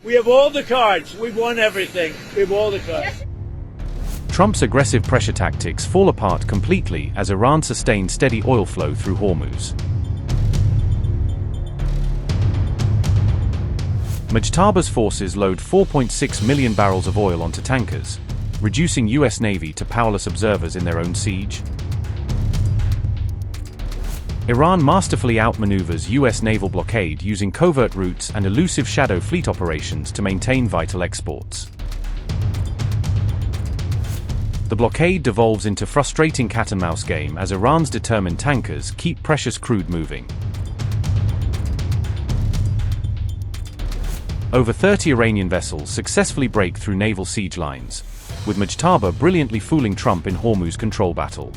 We have all the cards. We've won everything. We have all the cards. Trump's aggressive pressure tactics fall apart completely as Iran sustains steady oil flow through Hormuz. Mujtaba's forces load 4.6 million barrels of oil onto tankers, reducing U.S. Navy to powerless observers in their own siege. Iran masterfully outmaneuvers U.S. naval blockade using covert routes and elusive shadow fleet operations to maintain vital exports. The blockade devolves into frustrating cat-and-mouse game as Iran's determined tankers keep precious crude moving. Over 30 Iranian vessels successfully break through naval siege lines, with Mujtaba brilliantly fooling Trump in Hormuz control battle.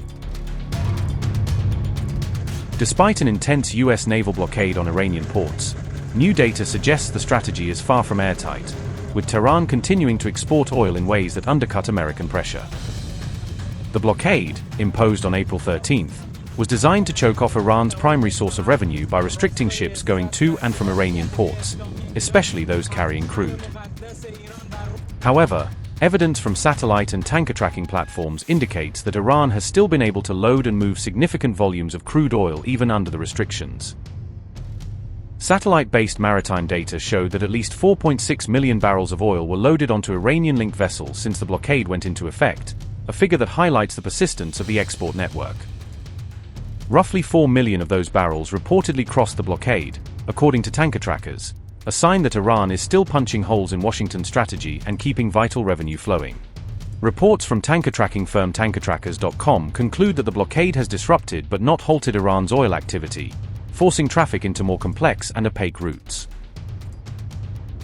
Despite an intense U.S. naval blockade on Iranian ports, new data suggests the strategy is far from airtight, with Tehran continuing to export oil in ways that undercut American pressure. The blockade, imposed on April 13th, was designed to choke off Iran's primary source of revenue by restricting ships going to and from Iranian ports, especially those carrying crude. However, evidence from satellite and tanker tracking platforms indicates that Iran has still been able to load and move significant volumes of crude oil even under the restrictions. Satellite-based maritime data showed that at least 4.6 million barrels of oil were loaded onto Iranian-linked vessels since the blockade went into effect, a figure that highlights the persistence of the export network. Roughly 4 million of those barrels reportedly crossed the blockade, according to tanker trackers, a sign that Iran is still punching holes in Washington's strategy and keeping vital revenue flowing. Reports from tanker tracking firm tankertrackers.com conclude that the blockade has disrupted but not halted Iran's oil activity, forcing traffic into more complex and opaque routes.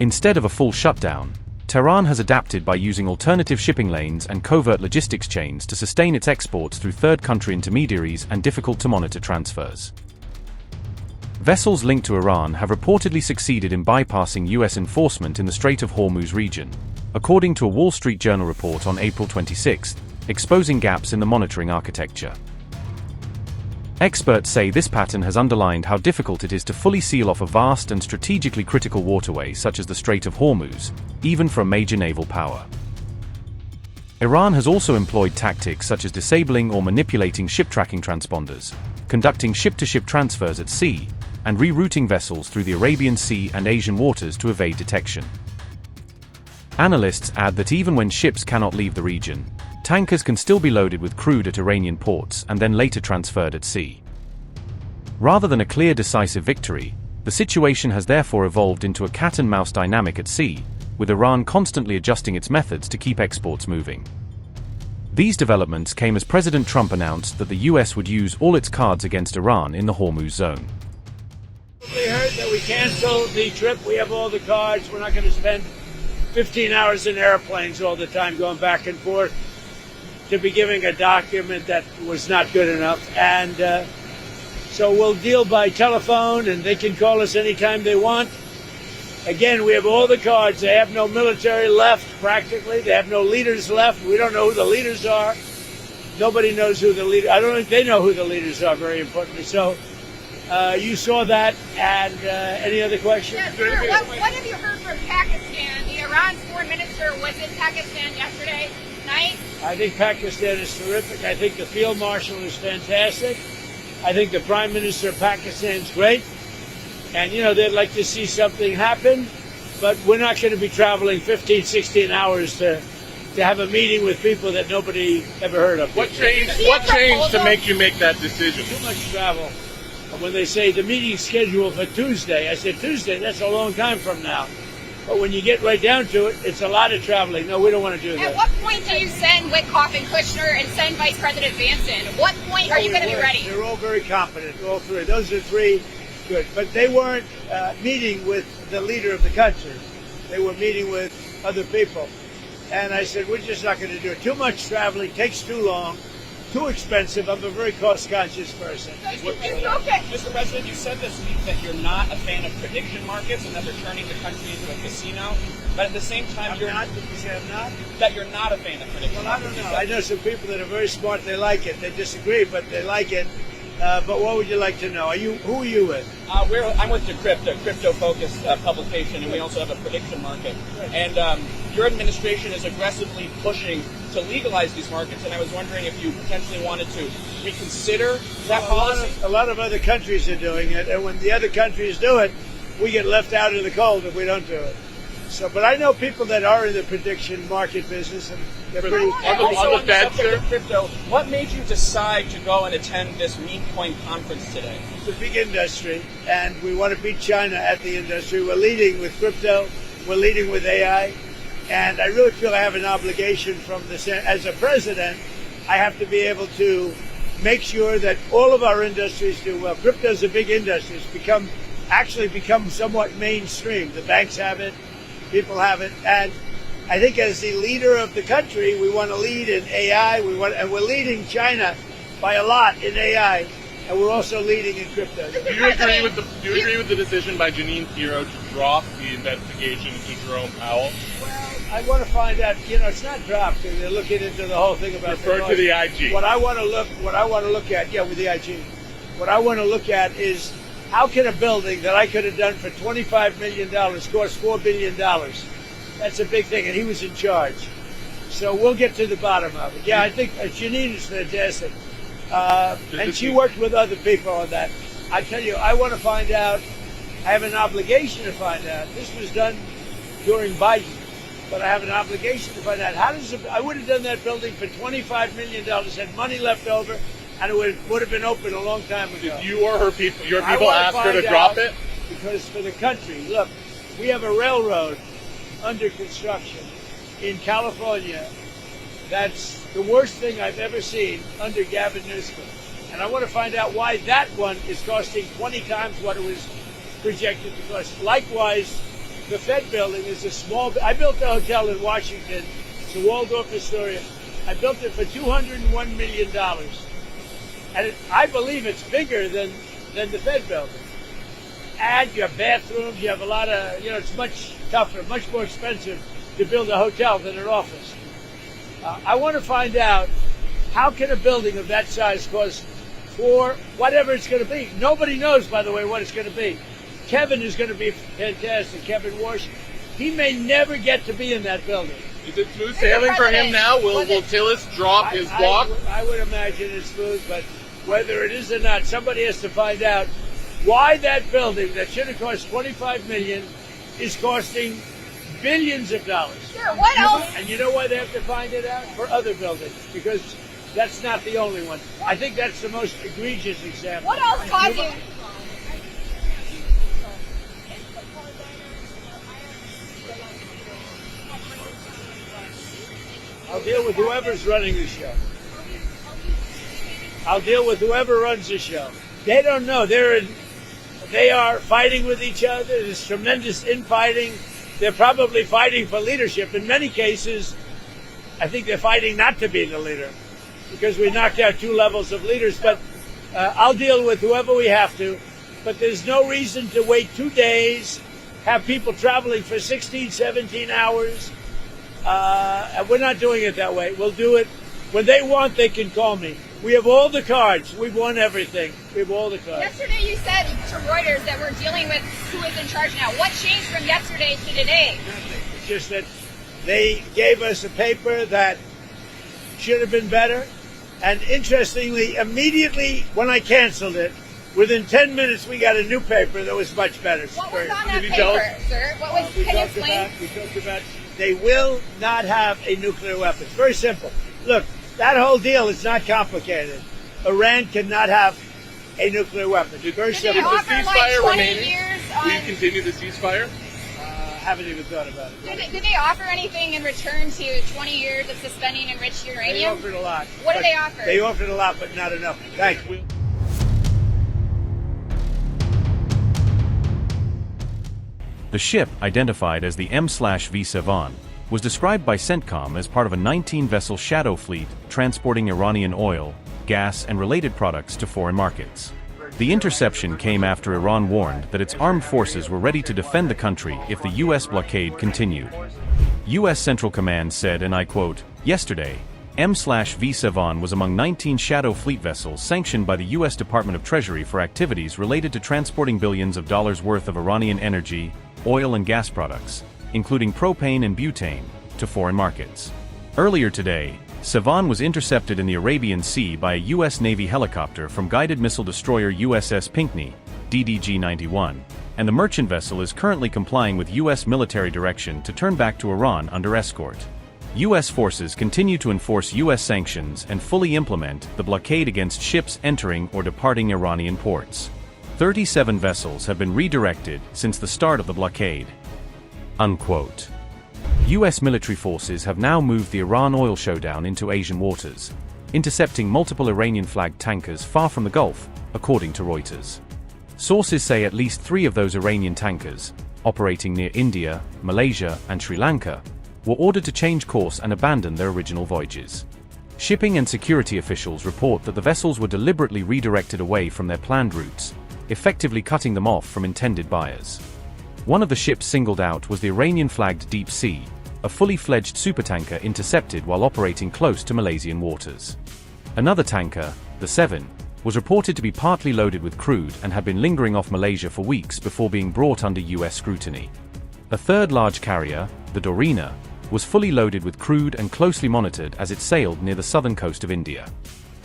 Instead of a full shutdown, Tehran has adapted by using alternative shipping lanes and covert logistics chains to sustain its exports through third-country intermediaries and difficult-to-monitor transfers. Vessels linked to Iran have reportedly succeeded in bypassing U.S. enforcement in the Strait of Hormuz region, according to a Wall Street Journal report on April 26, exposing gaps in the monitoring architecture. Experts say this pattern has underlined how difficult it is to fully seal off a vast and strategically critical waterway such as the Strait of Hormuz, even for a major naval power. Iran has also employed tactics such as disabling or manipulating ship tracking transponders, conducting ship-to-ship transfers at sea, and rerouting vessels through the Arabian Sea and Asian waters to evade detection. Analysts add that even when ships cannot leave the region, tankers can still be loaded with crude at Iranian ports and then later transferred at sea. Rather than a clear decisive victory, the situation has therefore evolved into a cat-and-mouse dynamic at sea, with Iran constantly adjusting its methods to keep exports moving. These developments came as President Trump announced that the U.S. would use all its cards against Iran in the Hormuz zone. We heard that we canceled the trip. We have all the cards. We're not going to spend 15 hours in airplanes all the time going back and forth to be giving a document that was not good enough. And so we'll deal by telephone, and they can call us anytime they want. Again, we have all the cards. They have no military left, practically. They have no leaders left. We don't know who the leaders are. Nobody knows who the leader. I don't think they know who the leaders are, very importantly. So you saw that. And any other questions? Yes, sir. What have you heard from Pakistan? The Iran's foreign minister was in Pakistan yesterday night. I think Pakistan is terrific. I think the field marshal is fantastic. I think the prime minister of Pakistan is great. And, you know, they'd like to see something happen, but we're not going to be traveling 15, 16 hours to have a meeting with people that nobody ever heard of. What changed to make you make that decision? Too much travel. And when they say the meeting's scheduled for Tuesday, I said, Tuesday, that's a long time from now. But when you get right down to it, it's a lot of traveling. No, we don't want to do that. At what point do you send Witkoff and Kushner and send Vice President Vance in? What point are you going to be ready? They're all very competent, all three. Those are three good. But they weren't meeting with the leader of the country. They were meeting with other people. And I said, we're just not going to do it. Too much traveling, takes too long, too expensive. I'm a very cost-conscious person. Mr. President, you said this week that you're not a fan of prediction markets and that they're turning the country into a casino. But at the same time, Did you say I'm not? That you're not a fan of prediction markets. Well, I don't know. I know some people that are very smart. They like it. They disagree, but they like it. But what would you like to know? Who are you with? I'm with Decrypt, a crypto-focused publication, and we also have a prediction market. And your administration is aggressively pushing to legalize these markets, and I was wondering if you potentially wanted to reconsider that policy. A lot of other countries are doing it, and when the other countries do it, we get left out in the cold if we don't do it. So, but I know people that are in the prediction market business, and they're pretty. On the subject of crypto, what made you decide to go and attend this meme coin conference today? It's a big industry, and we want to beat China at the industry. We're leading with crypto. We're leading with AI, and I really feel I have an obligation from this. As a president, I have to be able to make sure that all of our industries do well. Crypto is a big industry. It's become somewhat mainstream. The banks have it. People have it, and I think as the leader of the country, we want to lead in AI. And we're leading China by a lot in AI, and we're also leading in crypto. Do you agree with the decision by Janine Pirro to drop the investigation into Jerome Powell? Well, I want to find out. It's not dropped. They're looking into the whole thing about. Referred to the IG. What I want to look at, with the IG. What I want to look at is, how can a building that I could have done for $25 million cost $4 billion? That's a big thing, and he was in charge. So we'll get to the bottom of it. Yeah, I think Janine is fantastic. And she worked with other people on that. I tell you, I want to find out. I have an obligation to find out. This was done during Biden, but I have an obligation to find out. I would have done that building for $25 million, had money left over, and it would have been open a long time ago. Did you or your people ask her to drop it? Because for the country, look, we have a railroad under construction in California. That's the worst thing I've ever seen under Gavin Newsom. And I want to find out why that one is costing 20 times what it was projected to cost. Likewise, the Fed building is a small. I built a hotel in Washington, it's the Waldorf Astoria. I built it for $201 million. And I believe it's bigger than the Fed building. And you have bathrooms, you have a lot of, it's much tougher, much more expensive to build a hotel than an office. I want to find out, how can a building of that size cost for whatever it's going to be? Nobody knows, by the way, what it's going to be. Kevin is going to be fantastic, Kevin Walsh. He may never get to be in that building. Is it smooth sailing for him now? Will Tillis drop his block? I would imagine it's smooth, but whether it is or not, somebody has to find out why that building that should have cost $25 million is costing billions of dollars. Sure, what else? And you know why they have to find it out? For other buildings, because that's not the only one. I think that's the most egregious example. What else caused you? I'll deal with whoever's running the show. I'll deal with whoever runs the show. They don't know. They are fighting with each other. There's tremendous infighting. They're probably fighting for leadership. In many cases, I think they're fighting not to be the leader, because we knocked out 2 levels of leaders. But I'll deal with whoever we have to. But there's no reason to wait 2 days, have people traveling for 16, 17 hours. And we're not doing it that way. We'll do it when they want. They can call me. We have all the cards. We've won everything. We have all the cards. Yesterday you said to Reuters that we're dealing with who is in charge now. What changed from yesterday to today? Nothing. It's just that they gave us a paper that should have been better. And interestingly, immediately when I canceled it, within 10 minutes we got a new paper that was much better. What was on that paper, sir? What was? Can you explain? We talked about they will not have a nuclear weapon. It's very simple. Look, that whole deal is not complicated. Iran cannot have a nuclear weapon. It's very simple. Is the ceasefire like remaining? Will you continue the ceasefire? Haven't even thought about it. Did they offer anything in return to 20 years of suspending enriched uranium? They offered a lot. What did they offer? They offered a lot, but not enough. Thanks. The ship, identified as the M/V Sevan, was described by CENTCOM as part of a 19-vessel shadow fleet transporting Iranian oil, gas, and related products to foreign markets. The interception came after Iran warned that its armed forces were ready to defend the country if the U.S. blockade continued. U.S. Central Command said, and I quote, "Yesterday, we received a clear signal from the Iranian government that the blockade would continue. We are prepared to respond if necessary. We will not hesitate to respond if necessary." The U.S. blockade continued. U.S. Central Command said, and I quote, "Yesterday, M/V Sevan was among 19 shadow fleet vessels sanctioned by the U.S. Department of Treasury for activities related to transporting billions of dollars worth of Iranian energy, oil and gas products, including propane and butane, to foreign markets. Earlier today, Sevan was intercepted in the Arabian Sea by a U.S. Navy helicopter from guided missile destroyer USS Pinckney, DDG-91, and the merchant vessel is currently complying with U.S. military direction to turn back to Iran under escort. U.S. forces continue to enforce U.S. sanctions and fully implement the blockade against ships entering or departing Iranian ports. 37 vessels have been redirected since the start of the blockade. Unquote. U.S. military forces have now moved the Iran oil showdown into Asian waters, intercepting multiple Iranian-flagged tankers far from the Gulf, according to Reuters. Sources say at least 3 of those Iranian tankers, operating near India, Malaysia, and Sri Lanka, were ordered to change course and abandon their original voyages. Shipping and security officials report that the vessels were deliberately redirected away from their planned routes, effectively cutting them off from intended buyers. One of the ships singled out was the Iranian-flagged Deep Sea, a fully-fledged supertanker intercepted while operating close to Malaysian waters. Another tanker, the Seven, was reported to be partly loaded with crude and had been lingering off Malaysia for weeks before being brought under U.S. scrutiny. A third large carrier, the Dorina, was fully loaded with crude and closely monitored as it sailed near the southern coast of India.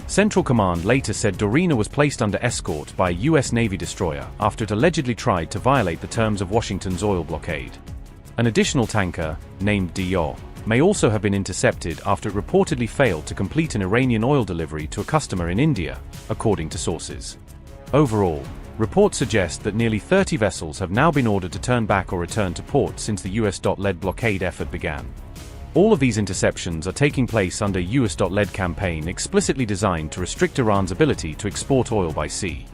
Central Command later said Dorina was placed under escort by a U.S. Navy destroyer after it allegedly tried to violate the terms of Washington's oil blockade. An additional tanker, named Dio, may also have been intercepted after it reportedly failed to complete an Iranian oil delivery to a customer in India, according to sources. Overall, reports suggest that nearly 30 vessels have now been ordered to turn back or return to port since the U.S.-led blockade effort began. All of these interceptions are taking place under a U.S.-led campaign explicitly designed to restrict Iran's ability to export oil by sea.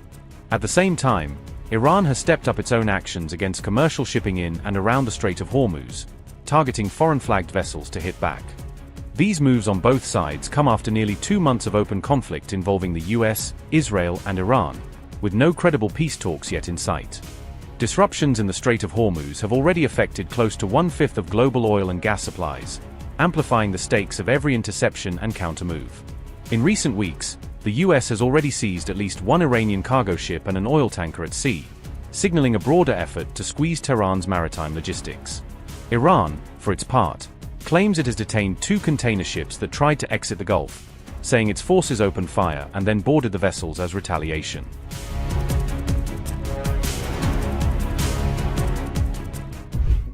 At the same time, Iran has stepped up its own actions against commercial shipping in and around the Strait of Hormuz, targeting foreign-flagged vessels to hit back. These moves on both sides come after nearly 2 months of open conflict involving the US, Israel, and Iran, with no credible peace talks yet in sight. Disruptions in the Strait of Hormuz have already affected close to 1/5 of global oil and gas supplies, amplifying the stakes of every interception and countermove. In recent weeks, the US has already seized at least 1 Iranian cargo ship and an oil tanker at sea, signaling a broader effort to squeeze Tehran's maritime logistics. Iran, for its part, claims it has detained 2 container ships that tried to exit the Gulf, saying its forces opened fire and then boarded the vessels as retaliation.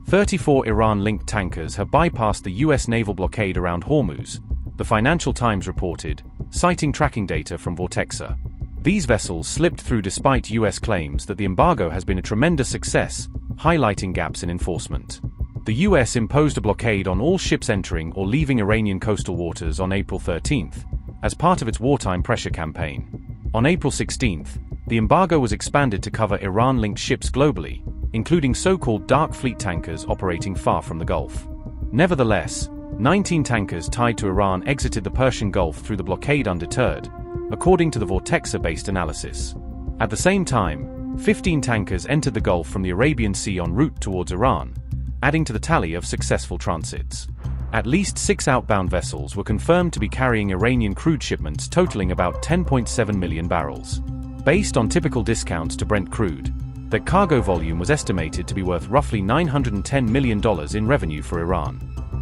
"34 Iran-linked tankers have bypassed the U.S. naval blockade around Hormuz," the Financial Times reported, citing tracking data from Vortexa. These vessels slipped through despite U.S. claims that the embargo has been a tremendous success, highlighting gaps in enforcement. The U.S. imposed a blockade on all ships entering or leaving Iranian coastal waters on April 13th, as part of its wartime pressure campaign. On April 16th, the embargo was expanded to cover Iran-linked ships globally, including so-called dark fleet tankers operating far from the Gulf. Nevertheless, 19 tankers tied to Iran exited the Persian Gulf through the blockade undeterred, according to the Vortexa-based analysis. At the same time, 15 tankers entered the Gulf from the Arabian Sea en route towards Iran, adding to the tally of successful transits. At least 6 outbound vessels were confirmed to be carrying Iranian crude shipments totaling about 10.7 million barrels. Based on typical discounts to Brent crude, that cargo volume was estimated to be worth roughly $910 million in revenue for Iran.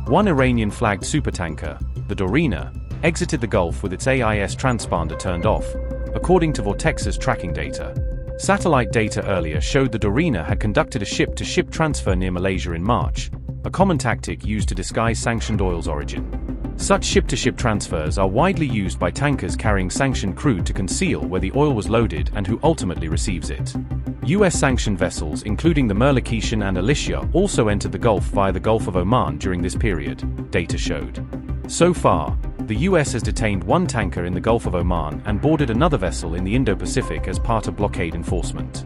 One Iranian-flagged supertanker, the Dorina, exited the Gulf with its AIS transponder turned off, according to Vortexa's tracking data. Satellite data earlier showed the Dorina had conducted a ship-to-ship transfer near Malaysia in March, a common tactic used to disguise sanctioned oil's origin. Such ship-to-ship transfers are widely used by tankers carrying sanctioned crude to conceal where the oil was loaded and who ultimately receives it. US-sanctioned vessels including the Merlikishan and Alicia also entered the Gulf via the Gulf of Oman during this period, data showed. So far, the US has detained 1 tanker in the Gulf of Oman and boarded another vessel in the Indo-Pacific as part of blockade enforcement.